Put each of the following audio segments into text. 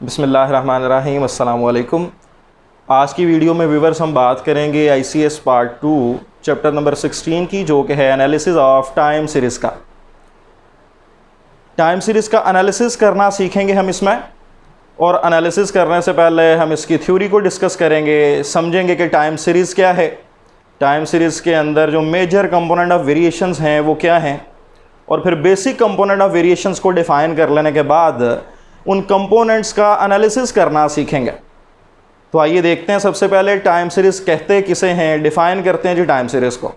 बिस्मिल्लाहिर्रहमानिर्रहीम, अस्सलाम वालेकुम। आज की वीडियो में व्यूवर्स हम बात करेंगे ICS पार्ट 2 चैप्टर नंबर 16 की, जो कि है एनालिसिस ऑफ टाइम सीरीज़ का। टाइम सीरीज़ का एनालिसिस करना सीखेंगे हम इसमें, और एनालिसिस करने से पहले हम इसकी थ्योरी को डिस्कस करेंगे, समझेंगे कि टाइम सीरीज़ क्या है, टाइम सीरीज़ के अंदर जो मेजर कंपोनेंट ऑफ वेरिएशंस हैं वो क्या हैं, और फिर बेसिक कंपोनेंट ऑफ वेरिएशंस को डिफ़ाइन कर लेने के बाद उन कंपोनेंट्स का एनालिसिस करना सीखेंगे। तो आइए देखते हैं सबसे पहले टाइम सीरीज़ कहते किसे हैं, डिफ़ाइन करते हैं जी टाइम सीरीज़ को।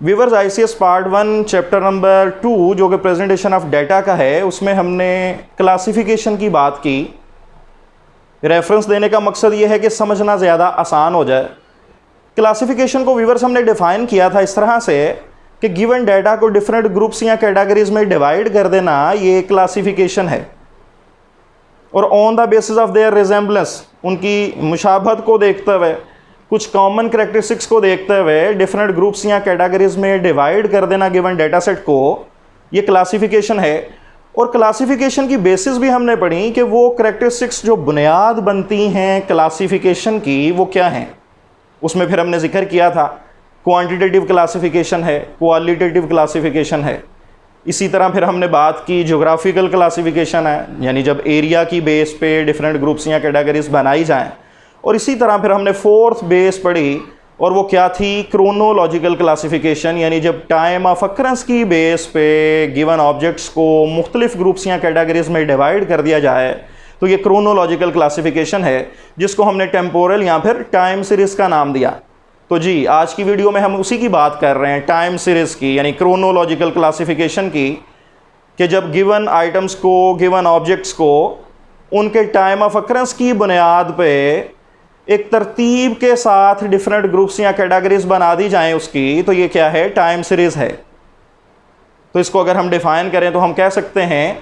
Viewers, ICS part 1 chapter number 2 जो कि प्रेजेंटेशन ऑफ डाटा का है, उसमें हमने क्लासिफिकेशन की बात की। रेफरेंस देने का मकसद ये है कि समझना ज़्यादा आसान हो जाए। क्लासिफिकेशन को व्यूअर्स हमने डिफ़ाइन किया था इस तरह से कि गिवन डाटा को डिफरेंट ग्रुप्स या कैटेगरीज में डिवाइड कर देना, ये क्लासिफिकेशन है। और on the basis of their resemblance, उनकी मुशाबहत को देखते हुए, कुछ कॉमन करेक्टरिस्टिक्स को देखते हुए डिफरेंट ग्रुप्स या कैटेगरीज में डिवाइड कर देना गिवन डाटा सेट को, ये क्लासिफिकेशन है। और क्लासिफिकेशन की बेसिस भी हमने पढ़ी कि वो करेक्टरिस्टिक्स जो बुनियाद बनती हैं क्लासिफिकेशन की वो क्या हैं। उसमें फिर हमने जिक्र किया था क्वांटिटेटिव क्लासिफिकेशन है, क्वालिटेटिव क्लासिफिकेशन है। इसी तरह फिर हमने बात की ज्योग्राफिकल क्लासिफिकेशन है, यानी जब एरिया की बेस पे डिफरेंट ग्रुप्स या कैटेगरीज बनाई जाएं। और इसी तरह फिर हमने फोर्थ बेस पढ़ी, और वो क्या थी, क्रोनोलॉजिकल क्लासिफिकेशन, यानी जब टाइम ऑफ अकरेंस की बेस पे गिवन ऑब्जेक्ट्स को मुख्तलिफ ग्रुप्स या कैटेगरीज में डिवाइड कर दिया जाए, तो ये क्रोनोलॉजिकल क्लासिफिकेशन है, जिसको हमने टेम्पोरल या फिर टाइम सीरीज़ का नाम दिया। तो जी, आज की वीडियो में हम उसी की बात कर रहे हैं, टाइम सीरीज़ की, यानी क्रोनोलॉजिकल क्लासिफिकेशन की, कि जब गिवन आइटम्स को, गिवन ऑब्जेक्ट्स को उनके टाइम ऑफ अकरेंस की बुनियाद पे एक तरतीब के साथ डिफरेंट ग्रुप्स या कैटेगरीज बना दी जाएं उसकी, तो ये क्या है, टाइम सीरीज़ है। तो इसको अगर हम डिफाइन करें तो हम कह सकते हैं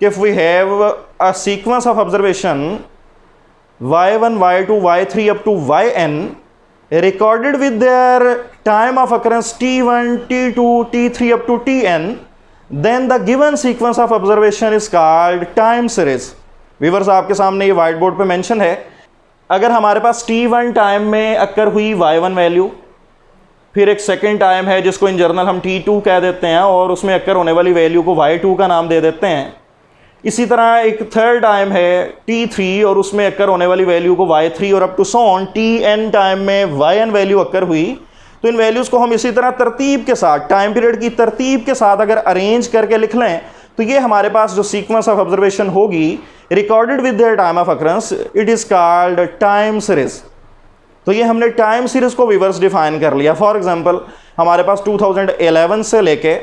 कि if we have a sequence of observation y1 y2 y3 up to yn recorded with their time of occurrence t1 t2 t3 up to tn, then the given sequence of observation is called time series। Viewers, आपके सामने ये white board पे mention है। अगर हमारे पास t1 time में occur हुई y1 value, फिर एक सेकेंड टाइम है जिसको इन जनरल हम t2 कह देते हैं, और उसमें अक्कर होने वाली वैल्यू को y2 का नाम दे देते हैं। इसी तरह एक थर्ड टाइम है t3, और उसमें अक्कर होने वाली वैल्यू को y3, और up to so on tn time में yn वैल्यू अक्कर हुई। तो इन वैल्यूज़ को हम इसी तरह तरतीब के साथ, टाइम पीरियड की तरतीब के साथ अगर अरेंज करके लिख लें, तो ये हमारे पास जो सीक्वेंस ऑफ ऑब्जर्वेशन होगी recorded with their time of occurrence, it is called time series. तो ये हमने टाइम सीरीज़ को रिवर्स डिफाइन कर लिया। फॉर एग्जांपल, हमारे पास 2011 से लेके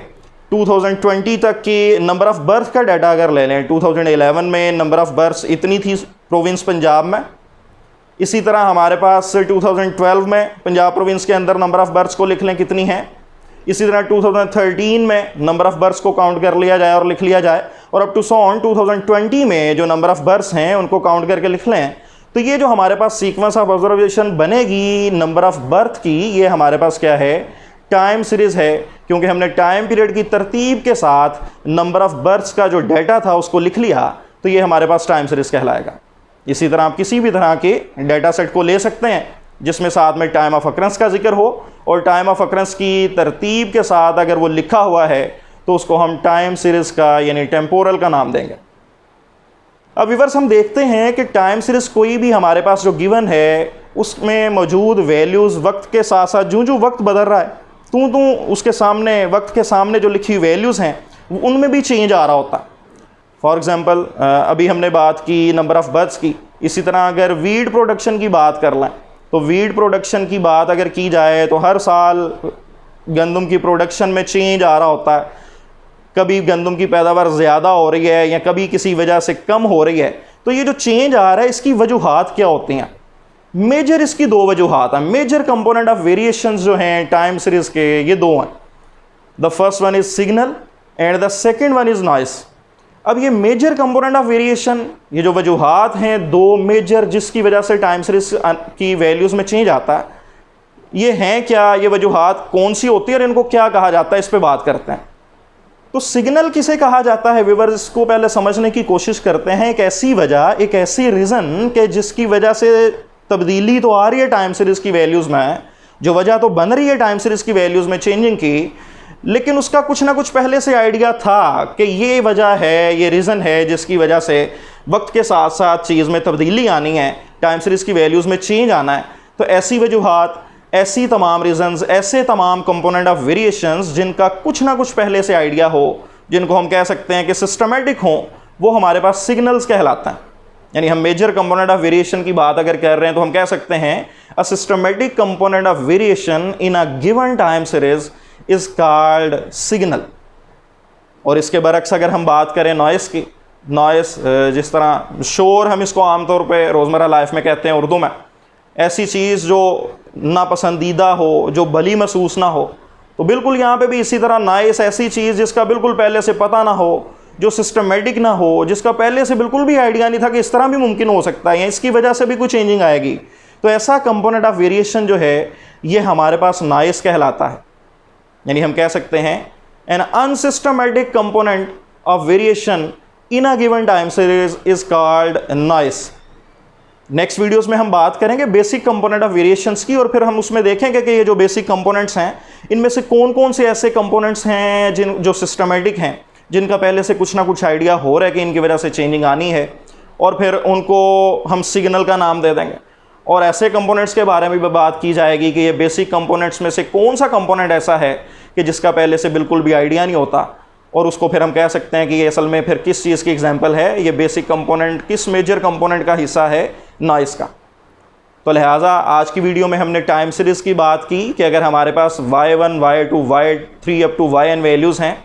2020 तक की नंबर ऑफ़ बर्थ का डाटा अगर ले लें, 2011 में नंबर ऑफ़ बर्थ इतनी थी प्रोविंस पंजाब में। इसी तरह हमारे पास 2012 में पंजाब प्रोविंस के अंदर नंबर ऑफ़ बर्थ को लिख लें कितनी है। इसी तरह 2013 में नंबर ऑफ़ बर्थ को काउंट कर लिया जाए और लिख लिया जाए, और अप टू सो ऑन 2020 में जो नंबर ऑफ़ बर्थ हैं उनको काउंट करके लिख लें। तो ये जो हमारे पास सीक्वेंस ऑफ ऑब्जर्वेशन बनेगी नंबर ऑफ़ बर्थ की, ये हमारे पास क्या है, टाइम सीरीज़ है, क्योंकि हमने टाइम पीरियड की तरतीब के साथ नंबर ऑफ़ बर्थ्स का जो डाटा था उसको लिख लिया, तो ये हमारे पास टाइम सीरीज़ कहलाएगा। इसी तरह आप किसी भी तरह के डाटा सेट को ले सकते हैं जिसमें साथ में टाइम ऑफ अकरेंस का जिक्र हो, और टाइम ऑफ अकरेंस की तरतीब के साथ अगर वो लिखा हुआ है तो उसको हम टाइम सीरीज़ का, यानी टेम्पोरल का नाम देंगे। अब व्यूअर्स, हम देखते हैं कि टाइम सीरीज़ कोई भी हमारे पास जो गिवन है उसमें मौजूद वैल्यूज़ वक्त के साथ साथ जो जो वक्त बदल रहा है, उसके सामने, वक्त के सामने जो लिखी वैल्यूज़ हैं उनमें भी चेंज आ रहा होता है। फॉर एग्ज़ाम्पल, अभी हमने बात की नंबर ऑफ़ बर्थ्स की। इसी तरह अगर वीड प्रोडक्शन की बात कर लें, तो वीड प्रोडक्शन की बात अगर की जाए तो हर साल गंदम की प्रोडक्शन में चेंज आ रहा होता है। कभी गंदम की पैदावार ज़्यादा हो रही है या कभी किसी वजह से कम हो रही है। तो ये जो चेंज आ रहा है, इसकी वजूहात क्या होती हैं? मेजर इसकी दो वजूहात हैं। मेजर कंपोनेंट ऑफ वेरिएशंस जो हैं टाइम सीरीज़ के, ये दो हैं। The first one is signal and the second one is noise. अब ये मेजर कंपोनेंट ऑफ वेरिएशन, ये जो वजूहात हैं दो मेजर जिसकी वजह से टाइम सीरीज़ की वैल्यूज़ में चेंज आता है, ये हैं क्या, ये वजूहात कौन सी होती है और इनको क्या कहा जाता है, इस पर बात करते हैं। तो सिग्नल किसे कहा जाता है व्यूअर्स, इसको पहले समझने की कोशिश करते हैं। एक ऐसी वजह, एक ऐसी रीज़न कि जिसकी वजह से तब्दीली तो आ रही है टाइम सीरीज़ की वैल्यूज़ में, जो वजह तो बन रही है टाइम सीरीज़ की वैल्यूज़ में चेंजिंग की, लेकिन उसका कुछ ना कुछ पहले से आइडिया था कि ये वजह है, ये रीज़न है जिसकी वजह से वक्त के साथ साथ चीज़ में तब्दीली आनी है, टाइम सीरीज़ की वैल्यूज़ में चेंज आना है। तो ऐसी वजूहात, ऐसी तमाम रीज़न्स, ऐसे तमाम कंपोनेंट ऑफ वेरिएशंस जिनका कुछ ना कुछ पहले से आइडिया हो, जिनको हम कह सकते हैं कि सिस्टमेटिक हों, वो हमारे पास सिग्नल्स कहलाते हैं। यानी हम मेजर कंपोनेंट ऑफ वेरिएशन की बात अगर कर रहे हैं तो हम कह सकते हैं a systematic component of variation in a given time series is called signal. और इसके बरक्स अगर हम बात करें नॉइस की, नॉइस जिस तरह शोर हम इसको आमतौर पे रोज़मर्रा लाइफ में कहते हैं उर्दू में, ऐसी चीज़ जो नापसंदीदा हो, जो भली महसूस ना हो, तो बिल्कुल यहाँ पे भी इसी तरह नॉइस ऐसी चीज़ जिसका बिल्कुल पहले से पता ना हो, जो सिस्टमेटिक ना हो, जिसका पहले से बिल्कुल भी आइडिया नहीं था कि इस तरह भी मुमकिन हो सकता है या इसकी वजह से भी कुछ चेंजिंग आएगी, तो ऐसा कंपोनेंट ऑफ वेरिएशन जो है ये हमारे पास नॉइस कहलाता है। यानी हम कह सकते हैं an unsystematic component of variation in a given time series is called noise. Next videos में हम बात करेंगे बेसिक कंपोनेंट ऑफ वेरिएशंस की, और फिर हम उसमें देखेंगे कि ये जो बेसिक कंपोनेंट्स हैं इनमें से कौन कौन से ऐसे कंपोनेंट्स हैं जो सिस्टमेटिक हैं, जिनका पहले से कुछ ना कुछ आइडिया हो रहा है कि इनकी वजह से चेंजिंग आनी है, और फिर उनको हम सिग्नल का नाम दे देंगे। और ऐसे कंपोनेंट्स के बारे में भी बात की जाएगी कि ये बेसिक कंपोनेंट्स में से कौन सा कंपोनेंट ऐसा है कि जिसका पहले से बिल्कुल भी आइडिया नहीं होता, और उसको फिर हम कह सकते हैं कि ये असल में फिर किस चीज़ की एग्जांपल है, ये बेसिक कंपोनेंट किस मेजर कंपोनेंट का हिस्सा है नॉइस का। तो लिहाजा आज की वीडियो में हमने टाइम सीरीज़ की बात की कि अगर हमारे पास y1, y2, y3 up to yn values हैं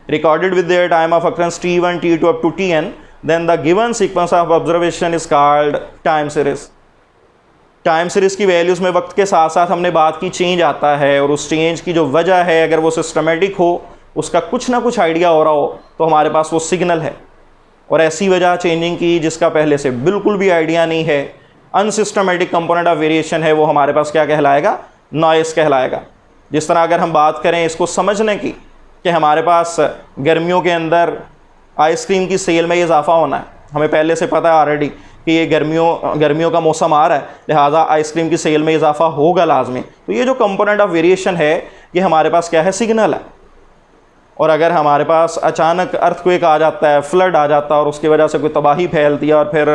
recorded with their time of occurrence t1, t2 up to tn, then the given sequence of observation is called time series। Time series की values में वक्त के साथ साथ हमने बात की चेंज आता है, और उस चेंज की जो वजह है अगर वो सिस्टमेटिक हो, उसका कुछ ना कुछ आइडिया हो रहा हो, तो हमारे पास वो सिग्नल है। और ऐसी वजह चेंजिंग की जिसका पहले से बिल्कुल भी आइडिया नहीं है, अनसिस्टमेटिक कंपोनेंट ऑफ वेरिएशन है, वो हमारे पास क्या कहलाएगा, नॉइस कहलाएगा। जिस तरह अगर हम बात करें इसको समझने की कि हमारे पास गर्मियों के अंदर आइसक्रीम की सेल में इजाफा होना है, हमें पहले से पता है ऑलरेडी कि ये गर्मियों का मौसम आ रहा है, लिहाजा आइसक्रीम की सेल में इजाफा होगा लाजमी। तो ये जो कंपोनेंट ऑफ वेरिएशन है ये हमारे पास क्या है, सिग्नल है। और अगर हमारे पास अचानक अर्थक्वेक आ जाता है, फ्लड आ जाता है, और उसकी वजह से कोई तबाही फैलती है, और फिर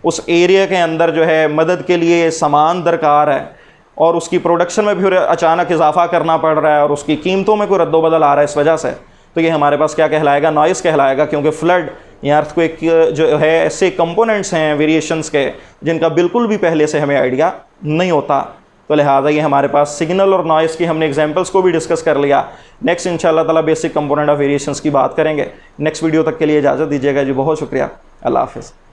उस एरिया के अंदर जो है मदद के लिए सामान दरकार है, और उसकी प्रोडक्शन में भी अचानक इजाफा करना पड़ रहा है, और उसकी कीमतों में कोई रद्दोबदल आ रहा है इस वजह से, तो ये हमारे पास क्या कहलाएगा, नॉइस कहलाएगा। क्योंकि फ्लड या अर्थक्वेक जो है ऐसे कंपोनेंट्स हैं वेरिएशंस के जिनका बिल्कुल भी पहले से हमें आइडिया नहीं होता। तो लिहाजा ये हमारे पास सिग्नल और नॉइस की हमने एग्जांपल्स को भी डिस्कस कर लिया। नेक्स्ट इंशाल्लाह ताला बेसिक कंपोनेंट ऑफ वेरिएशंस की बात करेंगे। नेक्स्ट वीडियो तक के लिए इजाज़त दीजिएगा जी, बहुत शुक्रिया, अल्लाह हाफ़िज़।